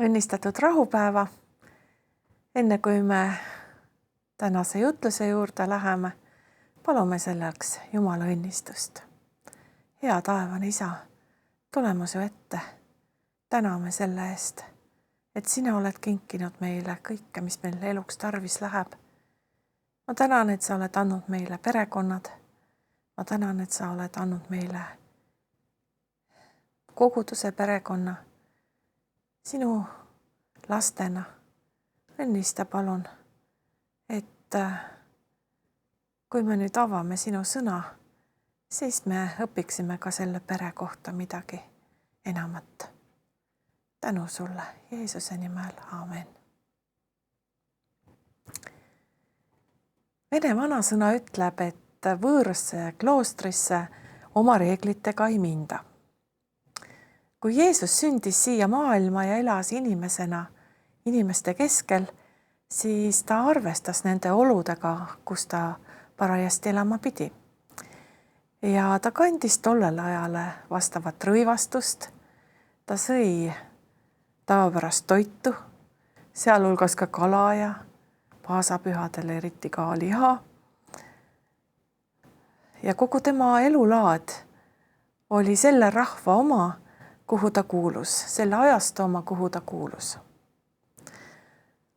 Õnnistatud rahupäeva. Enne kui me tänase jutluse juurde läheme, palume selleks Jumala õnnistust. Hea taevane Isa, tuleme su ette. Täname selle eest, et sina oled kinkinud meile kõike, mis meil eluks tarvis läheb. Ma tänan, et sa oled andnud meile perekonnad. Ma tänan, et sa oled andnud meile koguduse perekonna. Sinu lastena õnnista palun, et kui me nüüd avame sinu sõna, siis me õpiksime ka selle pere kohta midagi enamat. Tänu sulle Jeesuse nimel, aamen. Vene vanasõna ütleb, et võõrasse kloostrisse oma reeglitega ei minda. Kui Jeesus sündis siia maailma ja elas inimeste keskel, siis ta arvestas nende oludega, kus ta parajasti elama pidi. Ja ta kandis tollel ajale vastavat rõivastust, ta sõi tavapärast toitu, sealhulgas ka kala ja paasapühadel eriti ka liha. Ja kogu tema elulaad oli selle rahva oma, kuhu ta kuulus, selle ajastu oma, kuhu ta kuulus.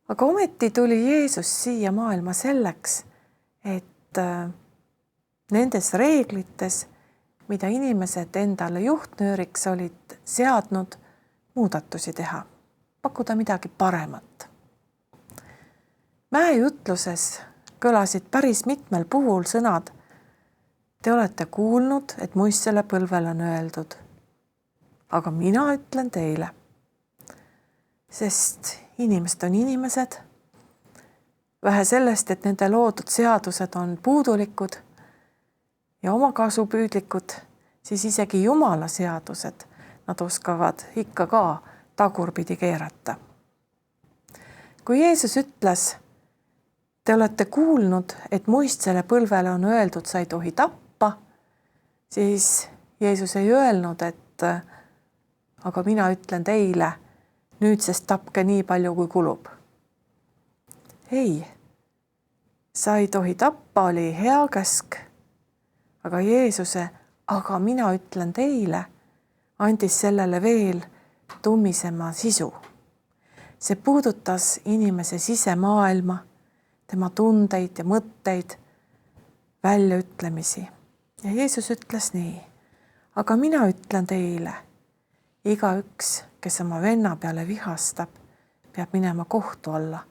Aga ometi tuli Jeesus siia maailma selleks, et nendes reeglites, mida inimesed endale juhtnööriks olid seadnud, muudatusi teha, pakkuda midagi paremat. Mäejutluses kõlasid päris mitmel puhul sõnad: te olete kuulnud, et muistsele põlvele on öeldud. Aga mina ütlen teile, sest inimesed on inimesed, vähe sellest, et nende loodud seadused on puudulikud ja omakasupüüdlikud, siis isegi Jumala seadused nad oskavad ikka ka tagurpidi keerata. Kui Jeesus ütles, te olete kuulnud, et muistsele põlvele on öeldud, sa ei tohi tappa, siis Jeesus ei öelnud, et aga mina ütlen teile, nüüdsest tapke nii palju, kui kulub. Ei, sa ei tohi tappa, oli hea käsk, aga Jeesuse, aga mina ütlen teile, andis sellele veel tummisema sisu. See puudutas inimese sisemaailma, tema tundeid ja mõtteid, väljaütlemisi. Ja Jeesus ütles nii, aga mina ütlen teile, igaüks, kes oma venna peale vihastab, peab minema kohtu alla.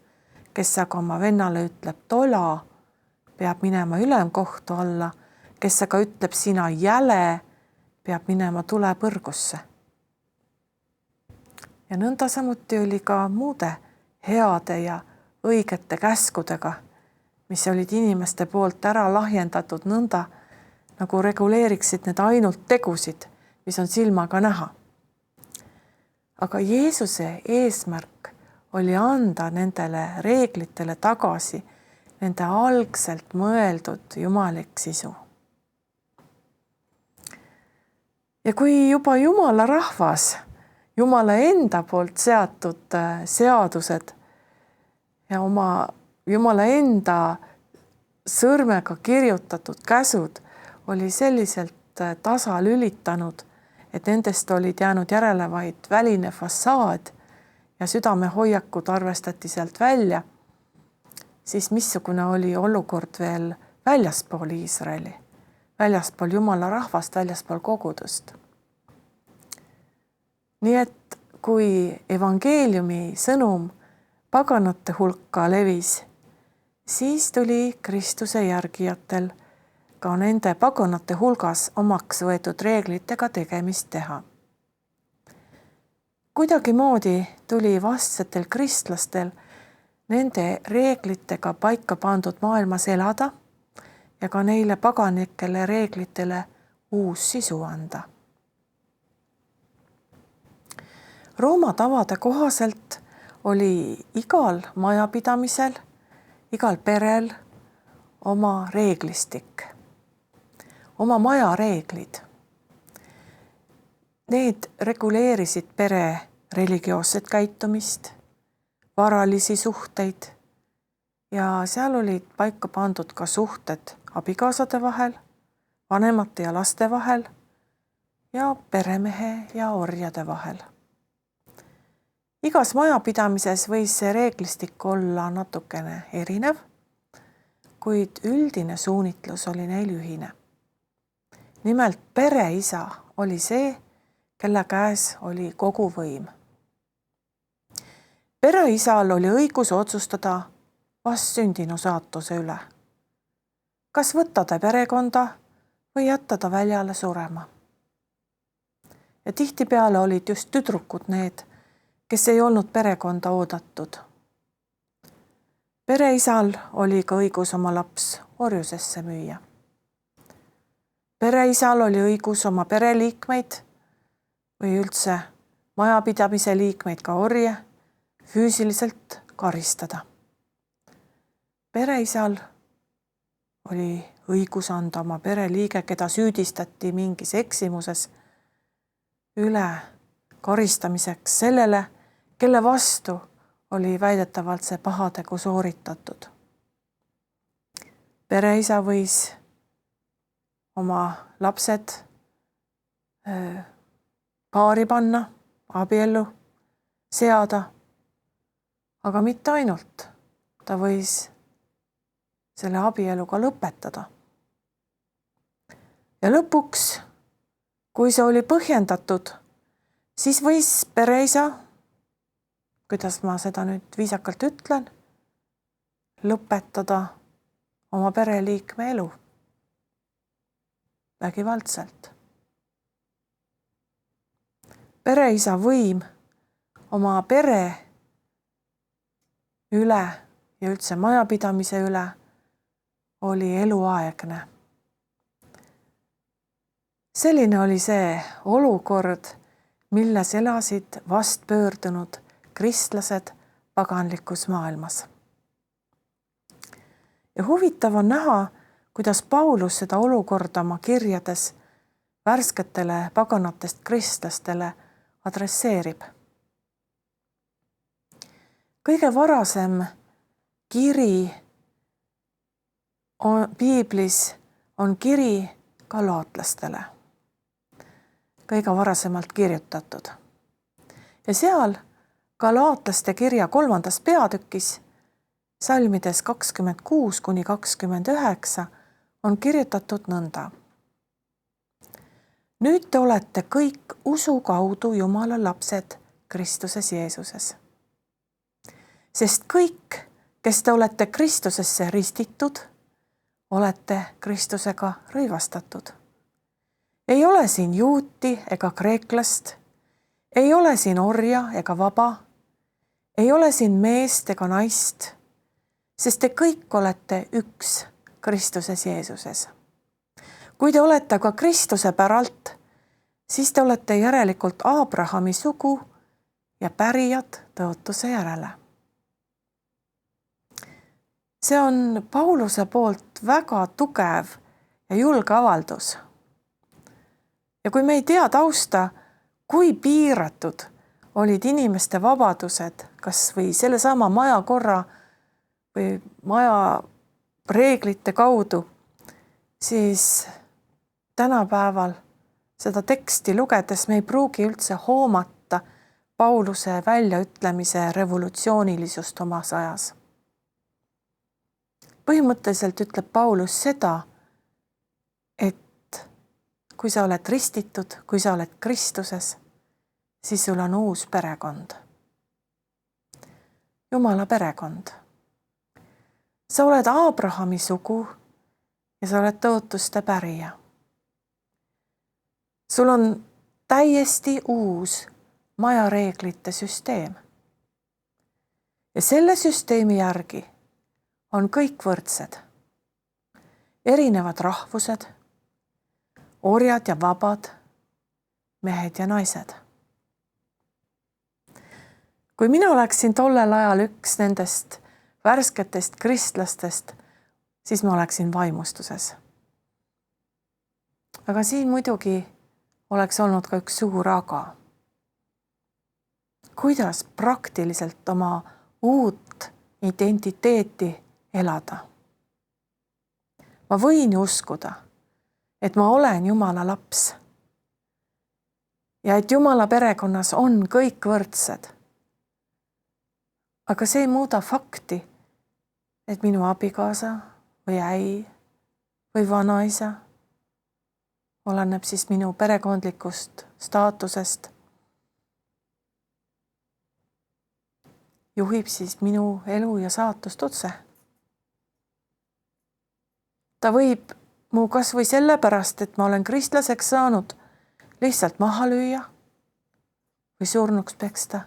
Kes aga oma vennale ütleb tola, peab minema ülemkohtu alla. Kes aga ütleb sina jäle, peab minema tulepõrgusse. Ja nõnda samuti oli ka muude heade ja õigete käskudega, mis olid inimeste poolt ära lahjendatud nõnda, nagu reguleeriksid need ainult tegusid, mis on silmaga näha. Aga Jeesuse eesmärk oli anda nendele reeglitele tagasi nende algselt mõeldud jumalik sisu. Ja kui juba Jumala rahvas, Jumala enda poolt seatud seadused ja oma Jumala enda sõrmega kirjutatud käsud oli selliselt tasalülitanud, et nendest olid jäänud järele vaid väline fassaad ja südamehoiakud arvestati sealt välja, siis missugune oli olukord veel väljaspool Iisraeli, väljaspool Jumala rahvast, väljaspool kogudust. Nii et kui evangeeliumi sõnum paganate hulka levis, siis tuli Kristuse järgijatel ka nende paganate hulgas omaks võetud reeglitega tegemist teha. Kuidagimoodi tuli vastsetel kristlastel nende reeglitega paika pandud maailmas elada ja ka neile paganikele reeglitele uus sisu anda. Rooma tavade kohaselt oli igal majapidamisel, igal perel oma reeglistik, oma maja reeglid. Need reguleerisid pere religioosset käitumist, varalisi suhteid ja seal olid paika pandud ka suhted abikaasade vahel, vanemate ja laste vahel ja peremehe ja orjade vahel. Igas majapidamises võis see reeglistik olla natukene erinev, kuid üldine suunitlus oli neil ühine. Nimelt pereisa oli see, kelle käes oli kogu võim. Pereisal oli õigus otsustada vastsündinu saatuse üle. Kas võtta ta perekonda või jätta ta väljale surema. Ja tihtipeale olid just tüdrukud need, kes ei olnud perekonda oodatud. Pereisal oli ka õigus oma laps orjusesse müüa. Pereisal oli õigus oma pereliikmeid või üldse majapidamise liikmeid ka orje füüsiliselt karistada. Pereisal oli õigus anda oma pereliige, keda süüdistati mingis eksimuses, üle karistamiseks sellele, kelle vastu oli väidetavalt see pahategu sooritatud. Pereisa võis oma lapsed paari panna, abiellu seada, aga mitte ainult. Ta võis selle abieluga lõpetada. Ja lõpuks, kui see oli põhjendatud, siis võis pereisa, kuidas ma seda nüüd viisakalt ütlen, lõpetada oma pereliikme elu vägivaldselt. Pereisa võim oma pere üle ja üldse majapidamise üle oli eluaegne. Selline oli see olukord, milles elasid vastpöördunud kristlased paganlikus maailmas. Ja huvitav on näha, kuidas Paulus seda olukorda oma kirjades värsketele paganatest kristlastele adresseerib. Kõige varasem kiri piiblis on kiri galaatlastele, kõige varasemalt kirjutatud. Ja seal Galaatlaste kirja 3. peatükis, salmides 26–29 on kirjutatud nõnda. Nüüd te olete kõik usu kaudu Jumala lapsed Kristuses Jeesuses. Sest kõik, kes te olete Kristusesse ristitud, olete Kristusega rõivastatud. Ei ole siin juuti ega kreeklast, ei ole siin orja ega vaba, ei ole siin meest ega naist, sest te kõik olete üks Kristuses Jeesuses. Kui te olete aga Kristuse päralt, siis te olete järelikult Abrahami sugu ja pärijad tõotuse järele. See on Pauluse poolt väga tugev ja julge avaldus. Ja kui me ei tea tausta, kui piiratud olid inimeste vabadused, kas või sellesama majakorra või maja reeglite kaudu, siis tänapäeval seda teksti lugedes me ei pruugi üldse hoomata Pauluse väljaütlemise revolutsioonilisust omas ajas. Põhimõtteliselt ütleb Paulus seda, et kui sa oled ristitud, kui sa oled Kristuses, siis sul on uus perekond. Jumala perekond. Sa oled Abrahami sugu ja sa oled tõotuste pärija. Sul on täiesti uus majareeglite süsteem. Ja selle süsteemi järgi on kõik võrdsed. Erinevad rahvused, orjad ja vabad, mehed ja naised. Kui mina oleksin tollel ajal üks nendest värsketest kristlastest, siis ma oleksin vaimustuses. Aga siin muidugi oleks olnud ka üks suur aga. kuidas praktiliselt oma uut identiteeti elada. Ma võin ju uskuda, et ma olen Jumala laps ja et Jumala perekonnas on kõik võrdsed. Aga see ei muuda fakti, et minu abikaasa või äi või vanaisa, oleneb siis minu perekondlikust staatusest, juhib siis minu elu ja saatust otse. Ta võib mu kas või sellepärast, et ma olen kristlaseks saanud, lihtsalt maha lüüa või surnuks peksta.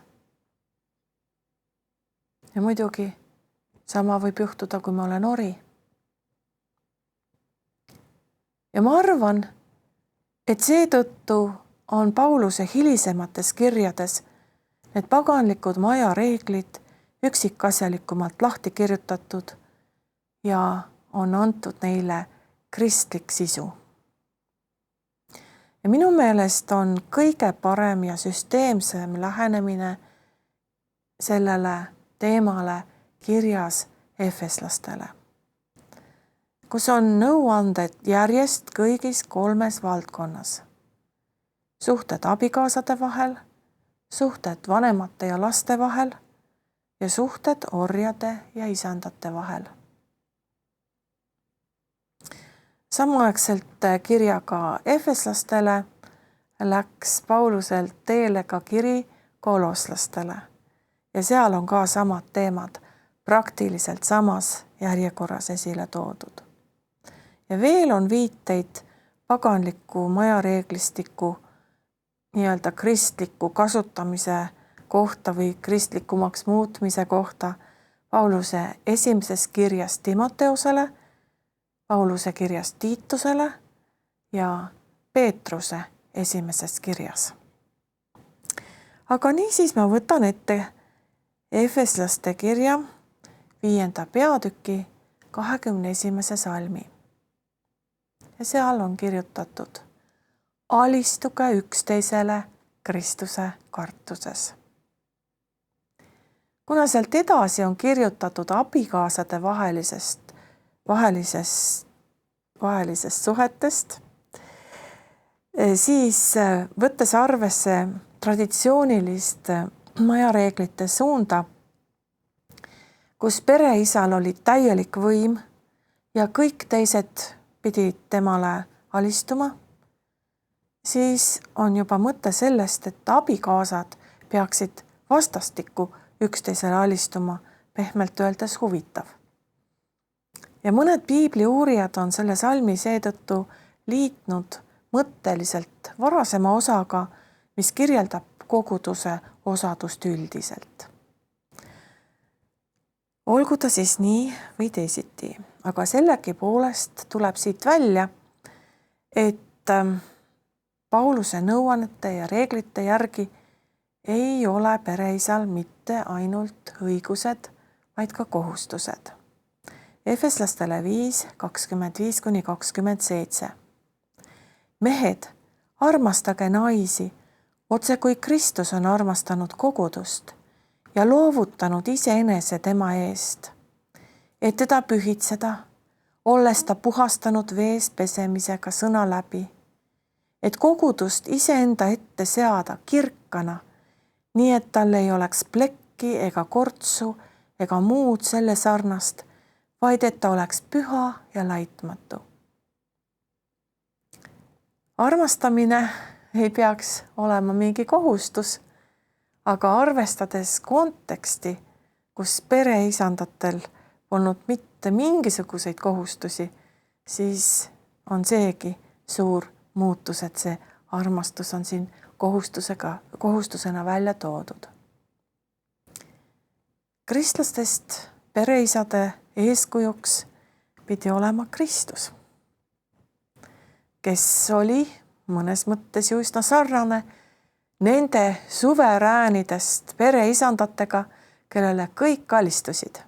Ja muidugi sama võib juhtuda, kui ma olen ori. Ja ma arvan, et seetõttu on Pauluse hilisemates kirjades need paganlikud maja reeglid üksikasjalikumalt lahti kirjutatud ja on antud neile kristlik sisu. Ja minu meelest on kõige parem ja süsteemsem lähenemine sellele teemale kirjas efeslastele, kus on nõuanded järjest kõigis 3 valdkonnas. Suhted abikaasade vahel, suhted vanemate ja laste vahel ja suhted orjade ja isandate vahel. Samaaegselt kirjaga efeslastele läks Pauluselt teele ka kiri koloslastele ja seal on ka samad teemad praktiliselt samas järjekorras esile toodud. Ja veel on viiteid paganliku majareeglistiku nii-öelda kristliku kasutamise kohta või kristlikumaks muutmise kohta Pauluse esimeses kirjas Timoteusele, Pauluse kirjas Tiitusele ja Peetruse esimeses kirjas. Aga niisiis ma võtan ette efeslaste kirja 5. peatüki 21. salmi. Ja seal on kirjutatud: alistuge üksteisele Kristuse kartuses. Kuna sealt edasi on kirjutatud abikaasade vahelisest suhetest, siis võttes arvesse traditsioonilist majareeglite suunda, kus pereisal oli täielik võim ja kõik teised pidid temale alistuma, siis on juba mõte sellest, et abikaasad peaksid vastastikku üksteisele alistuma, pehmelt öeldes huvitav. Ja mõned piibli uurijad on selle salmi seetõttu liitnud mõtteliselt varasema osaga, mis kirjeldab koguduse osadust üldiselt. Olgu ta siis nii või teisiti, aga sellegipoolest tuleb siit välja, et Pauluse nõuannete ja reeglite järgi ei ole pereisal mitte ainult õigused, vaid ka kohustused. Efeslastele 5, 25-27. Mehed, armastage naisi, otse kui Kristus on armastanud kogudust ja loovutanud iseenese tema eest, et teda pühitseda, olles ta puhastanud vees pesemisega sõna läbi, et kogudust iseenda ette seada kirkana, nii et tal ei oleks plekki ega kortsu ega muud selle sarnast, vaid et ta oleks püha ja laitmatu. Armastamine ei peaks olema mingi kohustus, aga arvestades konteksti, kus pereisandatel polnud mitte mingisuguseid kohustusi, siis on seegi suur muutus, et see armastus on siin kohustusena välja toodud. Kristlastest pereisade eeskujuks pidi olema Kristus, kes oli mõnes mõttes ju üsna sarnane nende suveräänidest pereisandatega, kellele kõik alistusid.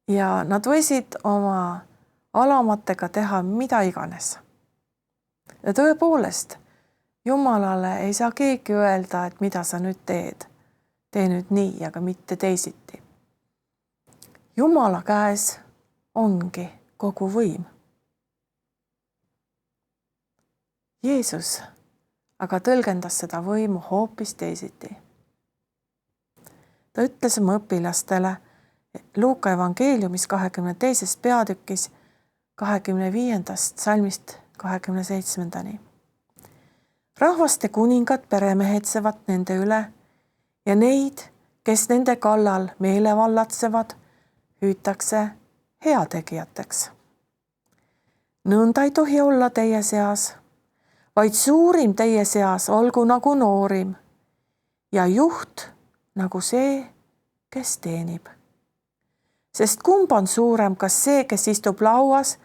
Ja nad võisid oma alamatega teha mida iganes. Ja tõepoolest, Jumalale ei saa keegi öelda, et mida sa nüüd teed. Tee nüüd nii, aga mitte teisiti. Jumala käes ongi kogu võim. Jeesus aga tõlgendas seda võimu hoopis teisiti. Ta ütles oma õpilastele Luuka evangeeliumis 22. peatükis 25. salmist 27. Rahvaste kuningad peremehetsevad nende üle ja neid, kes nende kallal meelevallatsevad, hüütakse heategijateks. Nõnda ei tohi olla teie seas, vaid suurim teie seas olgu nagu noorim ja juht nagu see, kes teenib. Sest kumb on suurem, kas see, kes istub lauas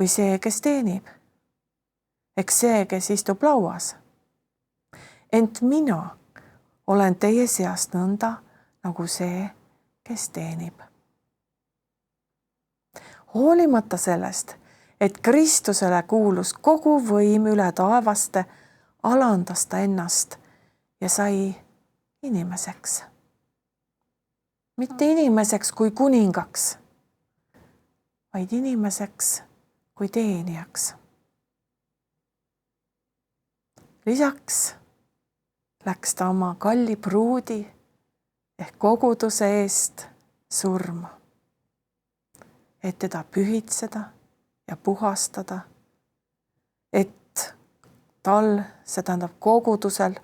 või see, kes teenib? Eks see, kes istub lauas. Ent mina olen teie seast nõnda nagu see, kes teenib. Hoolimata sellest, et Kristusele kuulus kogu võim üle taevaste, alandas ta ennast ja sai inimeseks. Mitte inimeseks kui kuningaks, vaid inimeseks kui teenijaks. Lisaks läks ta oma kalli pruudi ehk koguduse eest surma, et teda pühitseda ja puhastada, et tal, see tähendab kogudusel,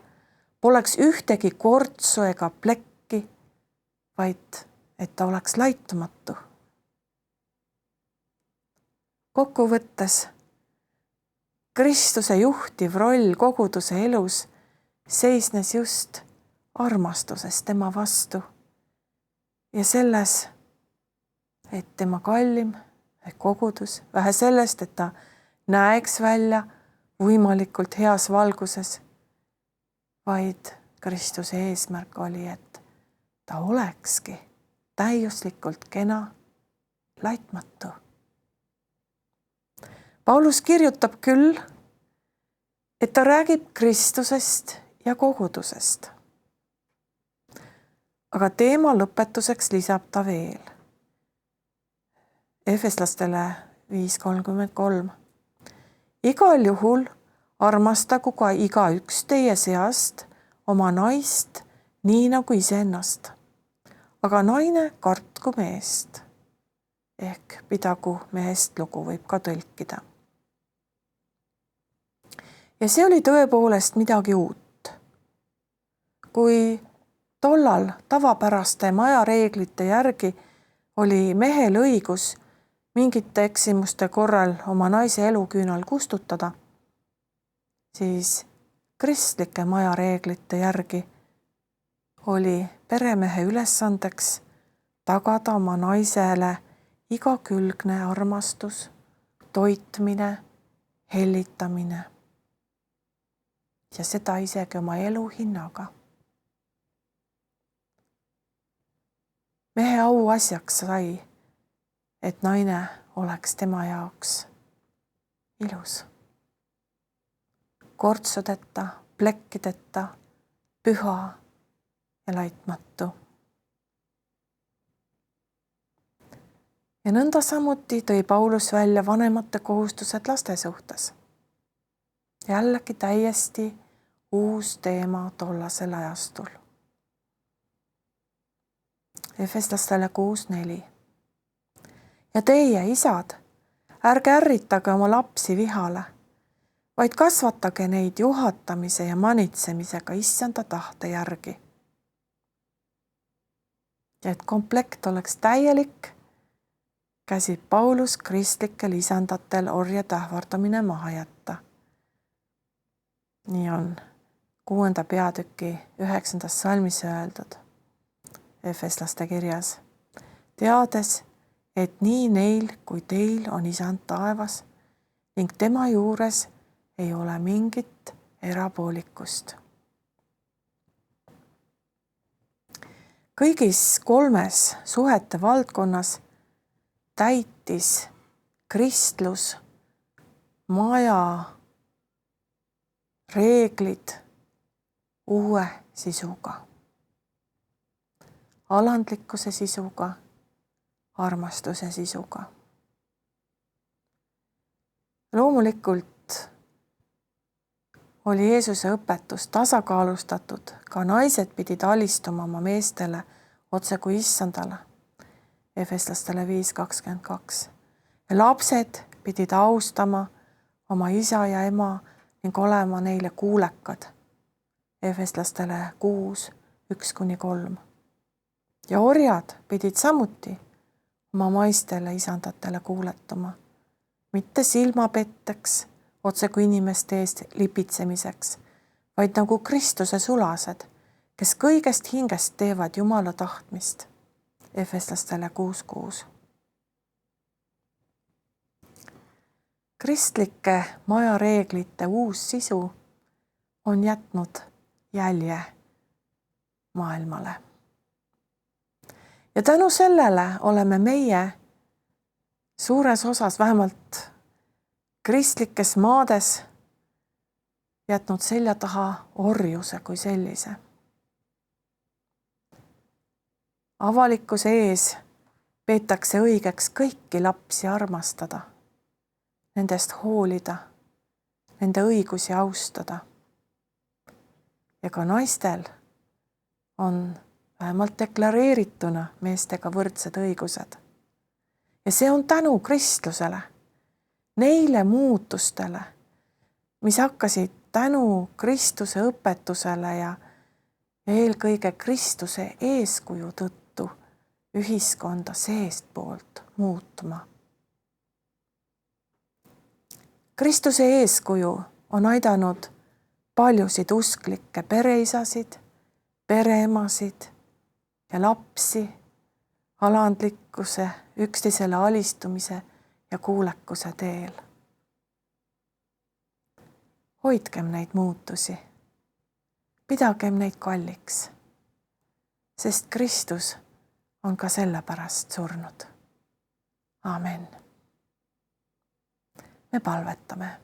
poleks ühtegi kortsu ega plekki, vaid et ta oleks laitmatu. Kokkuvõttes Kristuse juhtiv roll koguduse elus seisnes just armastuses tema vastu ja selles, et tema kallim ehk kogudus, vähe sellest, et ta näeks välja võimalikult heas valguses, vaid Kristuse eesmärk oli, et ta olekski täiuslikult kena, laitmatu. Paulus kirjutab küll, et ta räägib Kristusest ja kogudusest. Aga teema lõpetuseks lisab ta veel. Efeslastele 5:33. Igal juhul armastagu ka igaüks teie seast oma naist nii nagu iseennast, aga naine kartku meest ehk pidagu mehest lugu, võib ka tõlkida. Ja see oli tõepoolest midagi uut. Kui tollal tavapäraste majareeglite järgi oli mehel õigus mingite eksimuste korral oma naise eluküünal kustutada, siis kristlike majareeglite järgi oli peremehe ülesandeks tagada oma naisele igakülgne armastus, toitmine, hellitamine ja seda isegi oma elu hinnaga. Mehe auasjaks sai, et naine oleks tema jaoks ilus, kortsudeta, plekkideta, püha ja laitmatu. Ja nõnda samuti tõi Paulus välja vanemate kohustused laste suhtes. Jällegi täiesti uus teema tollasel ajastul. Efeslastele 6:4. Ja teie, isad, ärge ärritage oma lapsi vihale, vaid kasvatage neid juhatamise ja manitsemisega issanda tahte järgi. Ja et komplekt oleks täielik, käsib Paulus kristlikel isandatel orjade ähvardamine maha jätta. Nii on 6. peatüki 9. salmis öeldud Efeslaste kirjas. Teades, et nii neil kui teil on isand taevas ning tema juures ei ole mingit erapoolikust. Kõigis 3 suhete valdkonnas täitis kristlus maja reeglid uue sisuga, alandlikkuse sisuga, armastuse sisuga. Loomulikult oli Jeesuse õpetus tasakaalustatud, ka naised pidid alistuma oma meestele otse kui issandale, Efeslastele 5:22. Ja lapsed pidid austama oma isa ja ema ning olema neile kuulekad, Efeslastele 6:1-3. Ja orjad pidid samuti oma maistele isandatele kuuletuma, mitte silmapetteks, otse kui inimeste eest lipitsemiseks, vaid nagu Kristuse sulased, kes kõigest hingest teevad Jumala tahtmist, Efeslastele 6:6. Kristlike majareeglite uus sisu on jätnud jälje maailmale. Ja tänu sellele oleme meie suures osas, vähemalt kristlikes maades, jätnud selja taha orjuse kui sellise. Avalikkuse ees peetakse õigeks kõiki lapsi armastada, nendest hoolida, nende õigusi austada. Ja ka naistel on vähemalt deklareerituna meestega võrdsed õigused. Ja see on tänu kristlusele, neile muutustele, mis hakkasid tänu Kristuse õpetusele ja eelkõige Kristuse eeskuju tõttu ühiskonda seestpoolt muutma. Kristuse eeskuju on aidanud paljusid usklikke pereisasid, pereemasid ja lapsi alandlikkuse, üksteisele alistumise ja kuulekuse teel. Hoidkem neid muutusi, pidagem neid kalliks, sest Kristus on ka sellepärast surnud. Amen. Me palvetame.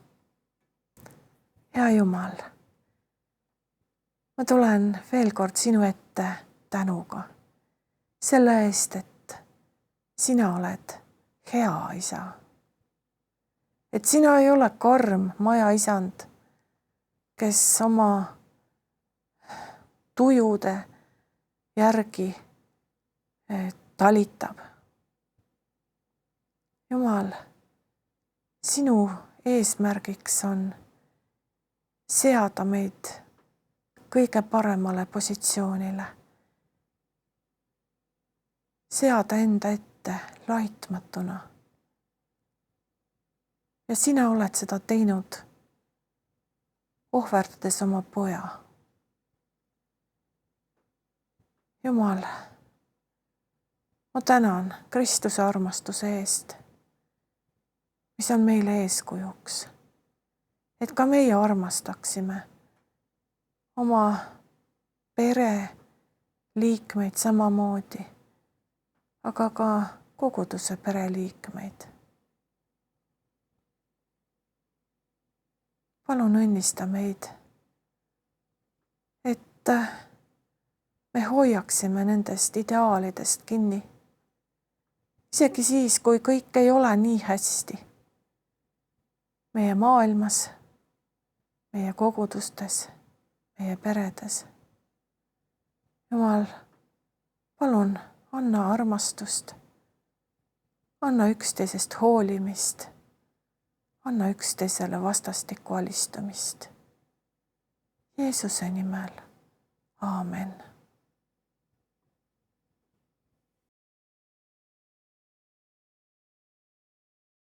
Hea Jumal, ma tulen veel kord sinu ette tänuga selle eest, et sina oled hea isa. Et sina ei ole karm majaisand, kes oma tujude järgi talitab. Jumal, sinu eesmärgiks on seada meid kõige paremale positsioonile. Seada enda ette laitmatuna. Ja sina oled seda teinud, ohverdades oma poja. Jumal, ma tänan Kristuse armastuse eest, mis on meile eeskujuks, et ka meie armastaksime oma pere liikmeid samamoodi, aga ka koguduse pereliikmeid. Palun õnnista meid, et me hoiaksime nendest ideaalidest kinni, isegi siis, kui kõik ei ole nii hästi. Meie maailmas, meie kogudustes, meie peredes. Jumal, palun anna armastust, anna üksteisest hoolimist, anna üksteisele vastastikku alistumist. Jeesuse nimel. Aamen.